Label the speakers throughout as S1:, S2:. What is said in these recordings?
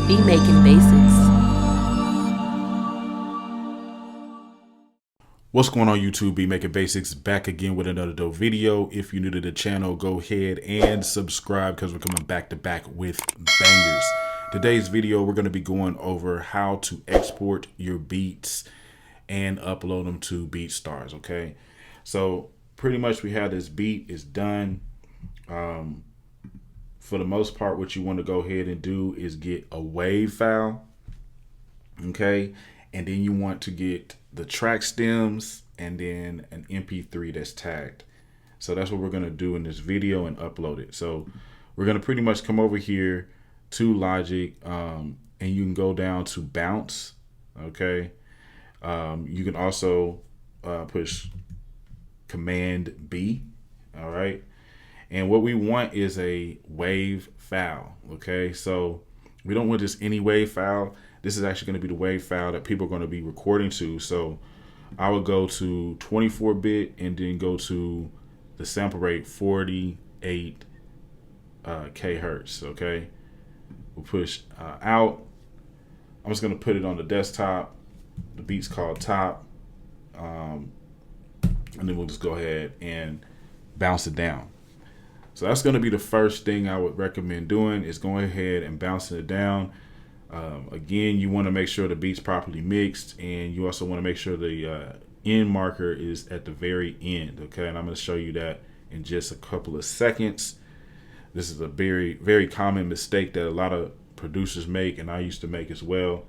S1: Be making basics.
S2: What's going on YouTube? Be Making Basics back again with another dope video. If you're new to the channel, go ahead and subscribe because we're coming back to back with bangers. Today's video, we're going to be going over how to export your beats and upload them to Beatstars, okay? So pretty much we have this beat is done. For the most part, what you want to go ahead and do is get a wave file, okay? And then you want to get the track stems and then an MP3 that's tagged. So that's what we're going to do in this video and upload it. So we're going to pretty much come over here to Logic, and you can go down to bounce, okay? You can also push Command B, all right? And what we want is a wave file, okay? So we don't want just any wave file. This is actually going to be the wave file that people are going to be recording to. So I would go to 24-bit and then go to the sample rate 48 kHz, okay? We'll push out. I'm just going to put it on the desktop. The beat's called top. And then we'll just go ahead and bounce it down. So that's going to be the first thing I would recommend doing is going ahead and bouncing it down. Again, you want to make sure the beat's properly mixed, and you also want to make sure the end marker is at the very end, okay? And I'm going to show you that in just a couple of seconds. This is a very, very common mistake that a lot of producers make, and I used to make as well,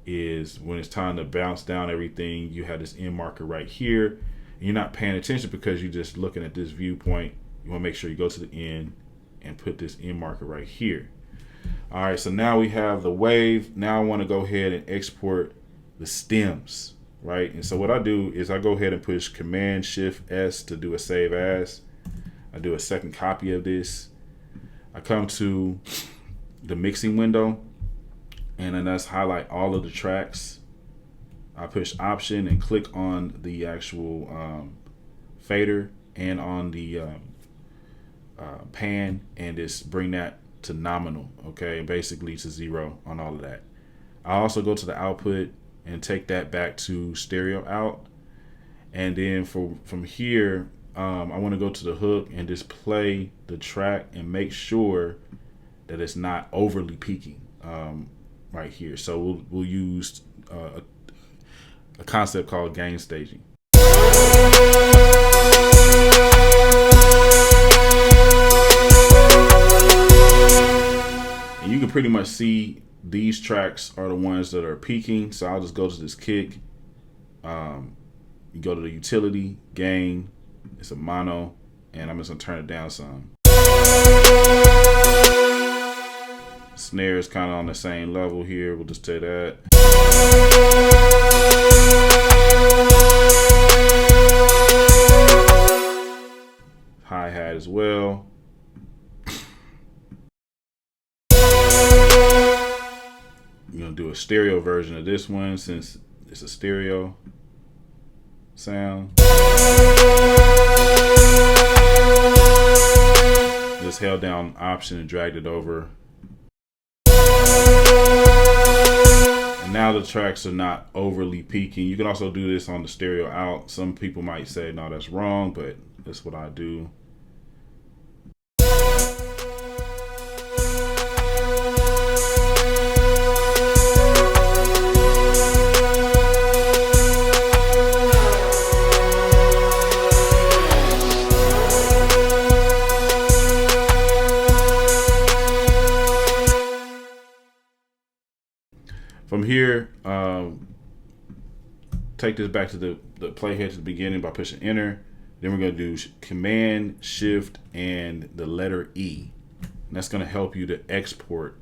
S2: is when it's time to bounce down everything, you have this end marker right here, and you're not paying attention because you're just looking at this viewpoint. You want to make sure you go to the end and put this end marker right here. All right, so now we have the wave. Now I want to go ahead and export the stems, right? And so what I do is I go ahead and push Command Shift S to do a save as. I do a second copy of this. I come to the mixing window, and then that's highlight all of the tracks. I push Option and click on the actual fader and on the pan, and just bring that to nominal, okay, basically to 0 on all of that. I also go to the output and take that back to stereo out, and then from here I want to go to the hook and just play the track and make sure that it's not overly peaking right here. So we'll use a concept called gain staging. And you can pretty much see these tracks are the ones that are peaking. So I'll just go to this kick. You go to the utility, gain, it's a mono, and I'm just gonna turn it down some. Snare is kind of on the same level here. We'll just take that. Hi-hat as well. You're gonna do a stereo version of this one since it's a stereo sound. Just held down Option and dragged it over. And now the tracks are not overly peaking. You can also do this on the stereo out. Some people might say, no, that's wrong, but that's what I do. From here, take this back to the playhead to the beginning by pushing enter. Then we're going to do Command, Shift, and the letter E. And that's going to help you to export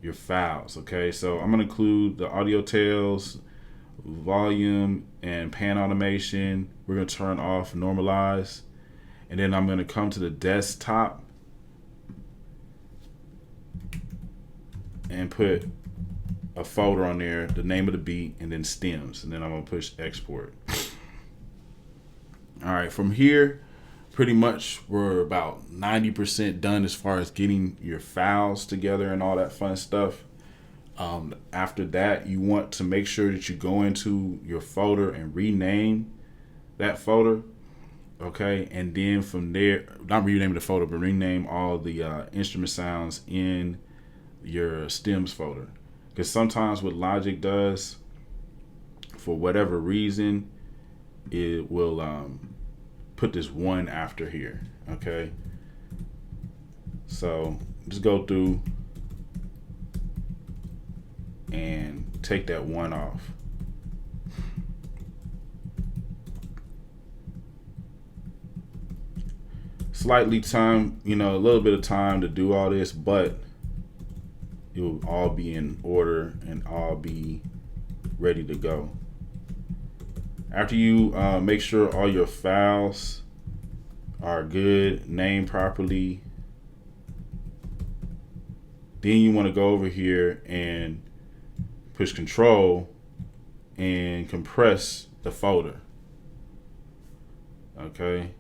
S2: your files, okay? So I'm going to include the audio tails, volume, and pan automation. We're going to turn off normalize. And then I'm going to come to the desktop and put a folder on there, the name of the beat, and then stems. And then I'm going to push export. All right, from here, pretty much we're about 90% done as far as getting your files together and all that fun stuff. After that, you want to make sure that you go into your folder and rename that folder. Okay, and then from there, not rename the folder, but rename all the instrument sounds in your stems folder. Because sometimes what Logic does, for whatever reason, it will put this one after here. Okay, so just go through and take that one off. Slightly time, a little bit of time to do all this, but it will all be in order and all be ready to go. After you make sure all your files are good, named properly, then you want to go over here and push Control and compress the folder. Okay.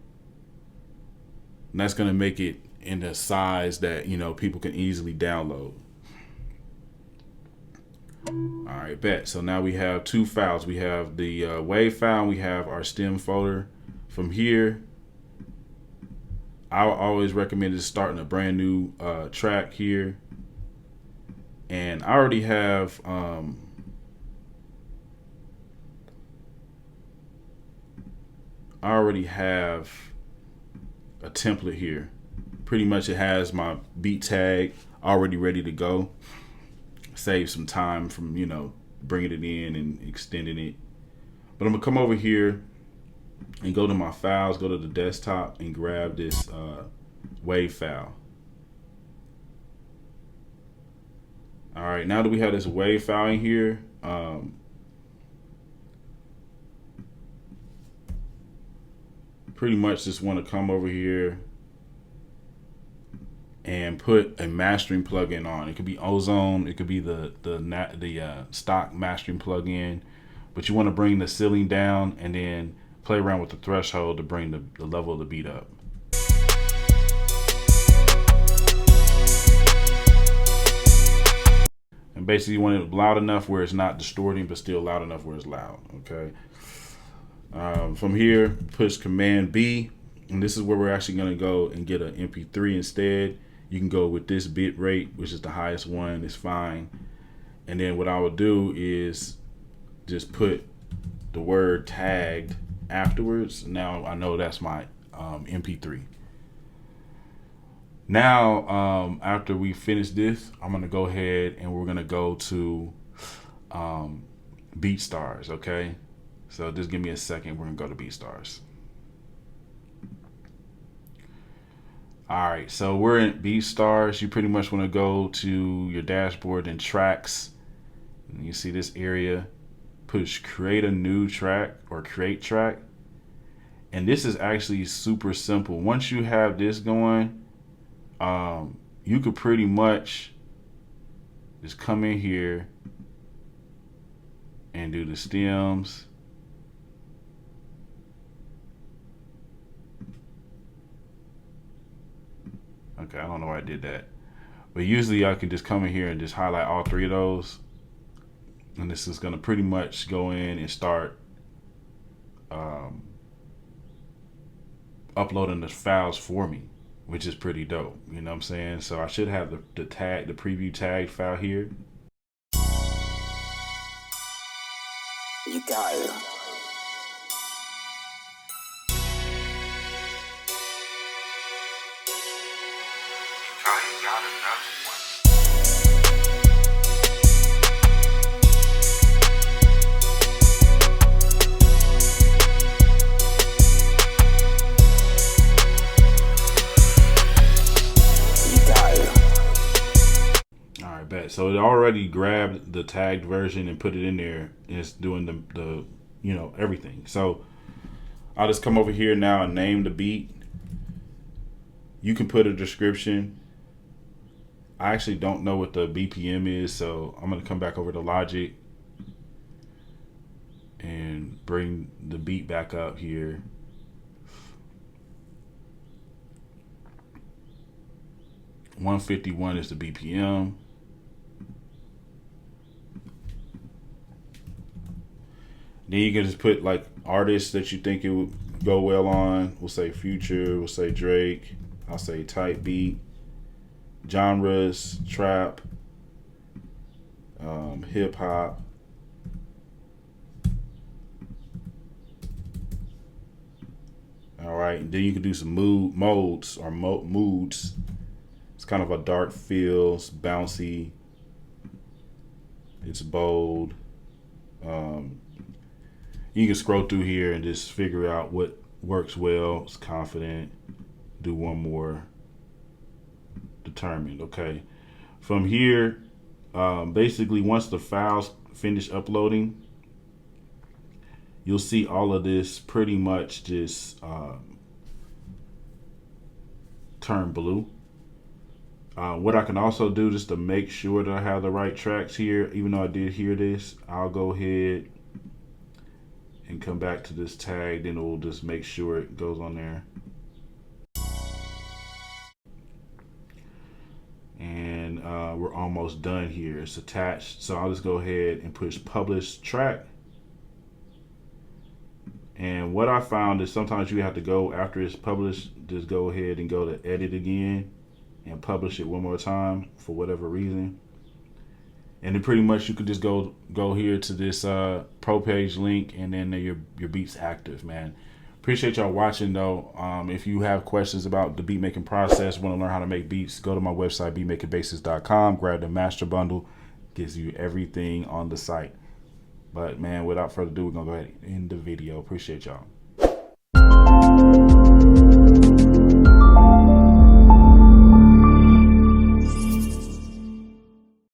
S2: And that's going to make it in a size that, people can easily download. All right, bet. So now we have two files. We have the WAV file. We have our stem folder. From here, I always recommend just starting a brand new track here. And I already have a template here. Pretty much it has my beat tag already ready to go. Save some time from, bringing it in and extending it. But I'm gonna come over here and go to my files, go to the desktop and grab this WAV file. All right, now that we have this WAV file in here, pretty much just want to come over here and put a mastering plugin on. It could be Ozone, it could be the stock mastering plugin, but you want to bring the ceiling down and then play around with the threshold to bring the level of the beat up. And basically you want it loud enough where it's not distorting, but still loud enough where it's loud. Okay. From here, push Command B, and this is where we're actually going to go and get an MP3 instead. You can go with this bit rate, which is the highest one, it's fine. And then what I would do is just put the word tagged afterwards. Now I know that's my MP3. Now, after we finish this, I'm going to go ahead and we're going to go to Beatstars, okay? So just give me a second. We're going to go to Beatstars. All right, so we're in Beatstars. You pretty much want to go to your dashboard and tracks. And you see this area. Push create a new track or create track. And this is actually super simple. Once you have this going, you could pretty much just come in here and do the stems. Okay, I don't know why I did that. But usually I can just come in here and just highlight all three of those. And this is going to pretty much go in and start uploading the files for me, which is pretty dope. You know what I'm saying? So I should have the preview tag file here.
S1: You got it.
S2: So it already grabbed the tagged version and put it in there, and it's doing the everything. So I'll just come over here now and name the beat. You can put a description. I actually don't know what the BPM is, so I'm gonna come back over to Logic and bring the beat back up here. .151 is the BPM. Then you can just put like artists that you think it would go well on. We'll say Future, we'll say Drake, I'll say type beat, genres, trap, hip hop. All right, and then you can do some moods. It's kind of a dark feel, it's bouncy, it's bold. You can scroll through here and just figure out what works well. It's confident. Do one more. Determined. Okay. From here, basically, once the files finish uploading, you'll see all of this pretty much just turn blue. What I can also do just to make sure that I have the right tracks here, even though I did hear this, I'll go ahead and come back to this tag, then it will just make sure it goes on there. And we're almost done here. It's attached, so I'll just go ahead and push publish track. And what I found is sometimes you have to go after it's published, just go ahead and go to edit again and publish it one more time for whatever reason. And then pretty much you could just go here to this pro page link, and then your beat's active, man. Appreciate y'all watching though. If you have questions about the beat making process, want to learn how to make beats, go to my website, beatmakingbasis.com. Grab the master bundle, gives you everything on the site. But man, without further ado, we're gonna go ahead and end the video. Appreciate y'all.